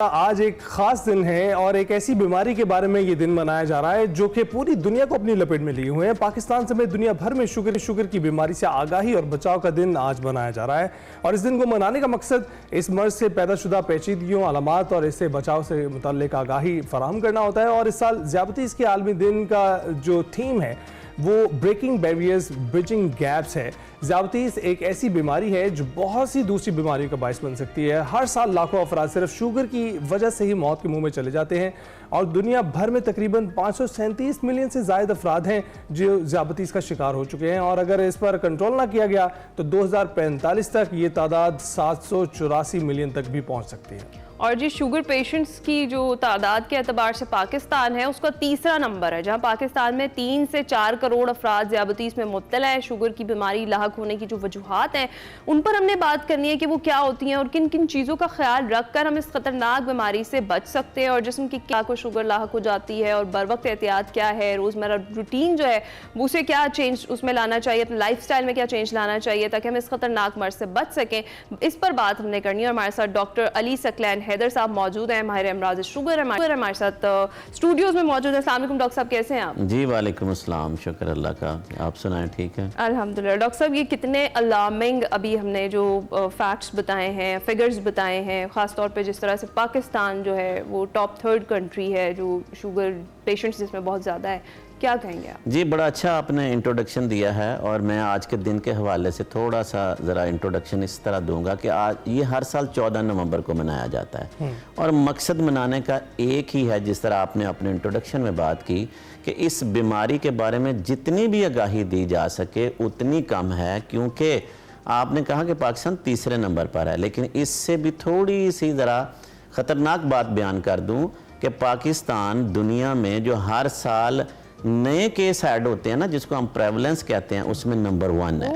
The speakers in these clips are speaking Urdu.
آج ایک خاص دن ہے اور ایک ایسی بیماری کے بارے میں یہ دن منایا جا رہا ہے جو کہ پوری دنیا کو اپنی لپیٹ میں لیے ہوئے ہیں۔ پاکستان سمیت دنیا بھر میں شوگر کی بیماری سے آگاہی اور بچاؤ کا دن آج منایا جا رہا ہے، اور اس دن کو منانے کا مقصد اس مرض سے پیدا شدہ پیچیدگیوں، علامات اور اس سے بچاؤ سے متعلق آگاہی فراہم کرنا ہوتا ہے۔ اور اس سال ذیابیطس کے عالمی دن کا جو تھیم ہے وہ بریکنگ بیریئرز برجنگ گیپس ہے۔ ذیابیطس ایک ایسی بیماری ہے جو بہت سی دوسری بیماریوں کا باعث بن سکتی ہے۔ ہر سال لاکھوں افراد صرف شوگر کی وجہ سے ہی موت کے منہ میں چلے جاتے ہیں، اور دنیا بھر میں تقریباً 537 ملین سے زائد افراد ہیں جو ذیابیطس کا شکار ہو چکے ہیں، اور اگر اس پر کنٹرول نہ کیا گیا تو 2045 تک یہ تعداد 784 ملین تک بھی پہنچ سکتی ہے۔ اور جی شوگر پیشنٹس کی جو تعداد کے اعتبار سے پاکستان ہے اس کا تیسرا نمبر ہے، جہاں پاکستان میں 3 سے 4 کروڑ افراد ذیابیطس میں مبتلا ہیں۔ شوگر کی بیماری لاحق ہونے کی جو وجوہات ہیں ان پر ہم نے بات کرنی ہے کہ وہ کیا ہوتی ہیں اور کن کن چیزوں کا خیال رکھ کر ہم اس خطرناک بیماری سے بچ سکتے ہیں، اور جسم کی کیا کو شوگر لاحق ہو جاتی ہے اور بر وقت احتیاط کیا ہے، روزمرہ روٹین جو ہے وہ اسے کیا چینج اس میں لانا چاہیے، اپنے لائف سٹائل میں کیا چینج لانا چاہیے تاکہ ہم اس خطرناک مرض سے بچ سکیں، اس پر بات ہم نے کرنی ہے۔ اور ہمارے ساتھ ڈاکٹر علی ثقلین حیدر صاحب موجود ہیں، ماہر امراض شوگر ہمارے ساتھ اسٹوڈیوز میں موجود ہیں۔ السلام علیکم ڈاکٹر صاحب، کیسے ہیں آپ؟ جی وعلیکم السلام، شکر اللہ کا، آپ سنائیں ٹھیک ہے؟ الحمدللہ۔ ڈاکٹر صاحب یہ کتنے الارمنگ ابھی ہم نے جو فیکٹس بتائے ہیں، فگرز بتائے ہیں، خاص طور پہ جس طرح سے پاکستان جو ہے وہ ٹاپ 3rd کنٹری ہے جو شوگر پیشنٹس جس میں بہت زیادہ ہے، کیا کہیں گے آپ؟ جی بڑا اچھا آپ نے انٹروڈکشن دیا ہے، اور میں آج کے دن کے حوالے سے تھوڑا سا ذرا انٹروڈکشن اس طرح دوں گا کہ آج یہ ہر سال 14 نومبر کو منایا جاتا ہے، اور مقصد منانے کا ایک ہی ہے، جس طرح آپ نے اپنے انٹروڈکشن میں بات کی کہ اس بیماری کے بارے میں جتنی بھی آگاہی دی جا سکے اتنی کم ہے، کیونکہ آپ نے کہا کہ پاکستان تیسرے نمبر پر ہے، لیکن اس سے بھی تھوڑی سی ذرا خطرناک بات بیان کر دوں کہ پاکستان دنیا میں جو ہر سال نئے کیس ایڈ ہوتے ہیں نا، جس کو ہم پریولنس کہتے ہیں، اس میں نمبر 1 ہے۔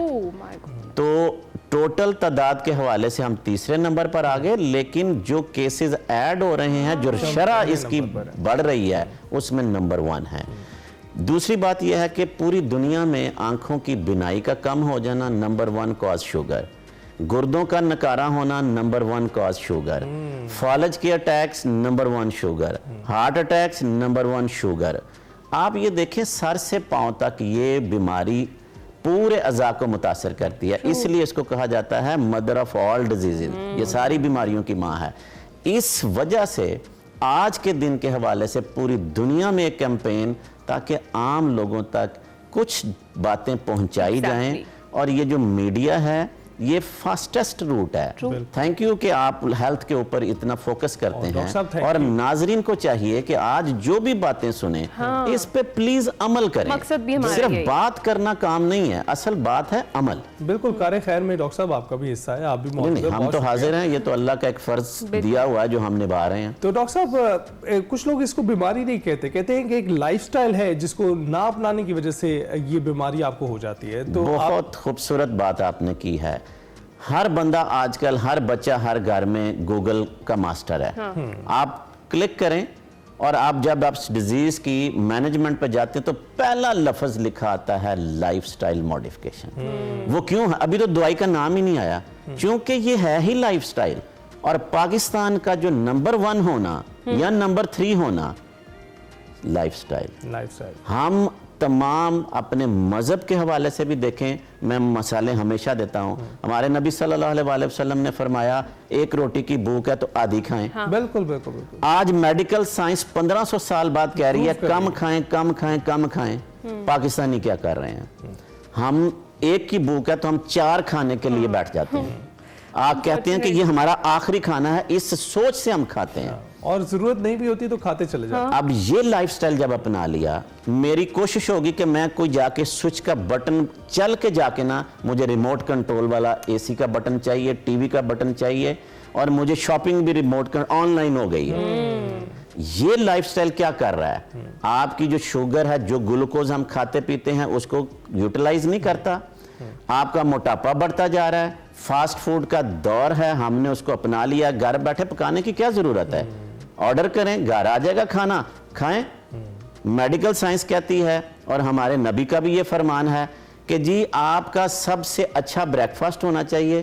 تو ٹوٹل تعداد کے حوالے سے ہم تیسرے نمبر پر آگئے، لیکن جو کیسز ایڈ ہو رہے ہیں، جو شرح اس کی بڑھ رہی ہے، اس میں نمبر 1 ہے۔ دوسری بات یہ ہے کہ پوری دنیا میں آنکھوں کی بینائی کا کم ہو جانا نمبر 1 کاز شوگر، گردوں کا نکارہ ہونا نمبر 1 کاز شوگر، فالج کے attacks number 1 sugar, heart attacks number 1 sugar. آپ یہ دیکھیں سر سے پاؤں تک یہ بیماری پورے اعضاء کو متاثر کرتی ہے، اس لیے اس کو کہا جاتا ہے مدر آف آل ڈیزیزز، یہ ساری بیماریوں کی ماں ہے۔ اس وجہ سے آج کے دن کے حوالے سے پوری دنیا میں ایک کیمپین تاکہ عام لوگوں تک کچھ باتیں پہنچائی جائیں، اور یہ جو میڈیا ہے یہ فاسٹسٹ روٹ ہے۔ تھینک یو کہ آپ ہیلتھ کے اوپر اتنا فوکس کرتے ہیں، اور ناظرین کو چاہیے کہ آج جو بھی باتیں سنیں اس پہ پلیز عمل کریں، صرف بات کرنا کام نہیں ہے، اصل بات ہے عمل۔ بالکل، کار خیر میں ڈاکٹر صاحب آپ کا بھی حصہ ہے، آپ بھی موجود ہیں۔ ہم تو حاضر ہیں، یہ تو اللہ کا ایک فرض دیا ہوا ہے جو ہم نبھا رہے ہیں۔ تو ڈاکٹر صاحب کچھ لوگ اس کو بیماری نہیں کہتے ہیں کہ ایک لائف سٹائل ہے جس کو نہ اپنانے کی وجہ سے یہ بیماری آپ کو ہو جاتی ہے۔ تو بہت خوبصورت بات آپ نے کی ہے۔ ہر بندہ آج کل، ہر بچہ ہر گھر میں گوگل کا ماسٹر ہے، آپ کلک کریں اور آپ جب آپ ڈیزیز کی مینجمنٹ پہ جاتے ہیں تو پہلا لفظ لکھا آتا ہے لائف سٹائل موڈیفیکیشن۔ وہ کیوں ہے؟ ابھی تو دوائی کا نام ہی نہیں آیا، کیونکہ یہ ہے ہی لائف سٹائل۔ اور پاکستان کا جو نمبر 1 ہونا یا نمبر 3 ہونا لائف سٹائل۔ ہم تمام اپنے مذہب کے حوالے سے بھی دیکھیں، میں مثالیں ہمیشہ دیتا ہوں، ہمارے نبی صلی اللہ علیہ وسلم نے فرمایا ایک روٹی کی بھوک ہے تو آدھی کھائیں۔ بالکل بالکل۔ آج میڈیکل سائنس 1500 سال بعد کہہ رہی ہے کم کھائیں کم کھائیں کم کھائیں۔ پاکستانی کیا کر رہے ہیں؟ ہم ایک کی بھوک ہے تو ہم 4 کھانے کے لیے بیٹھ جاتے ہیں۔ آپ کہتے ہیں کہ یہ ہمارا آخری کھانا ہے، اس سوچ سے ہم کھاتے ہیں، اور ضرورت نہیں بھی ہوتی تو کھاتے چلے جاتے۔ اب یہ لائف سٹائل جب اپنا لیا، میری کوشش ہوگی کہ میں کوئی جا کے سوئچ کا بٹن چل کے جا کے نا، مجھے ریموٹ کنٹرول والا اے سی کا بٹن چاہیے، ٹی وی کا بٹن چاہیے، اور مجھے شاپنگ بھی ریموٹ آن لائن ہو گئی ہے۔ یہ لائف سٹائل کیا کر رہا ہے؟ آپ کی جو شوگر ہے، جو گلوکوز ہم کھاتے پیتے ہیں اس کو یوٹیلائز نہیں کرتا، آپ کا موٹاپا بڑھتا جا رہا ہے، فاسٹ فوڈ کا دور ہے، ہم نے اس کو اپنا لیا، گھر بیٹھے پکانے کی کیا ضرورت ہے؟ آرڈر کریں، گھر آ جائے گا کھانا، کھائیں۔ میڈیکل سائنس کہتی ہے، اور ہمارے نبی کا بھی یہ فرمان ہے کہ جی آپ کا سب سے اچھا بریک فاسٹ ہونا چاہیے،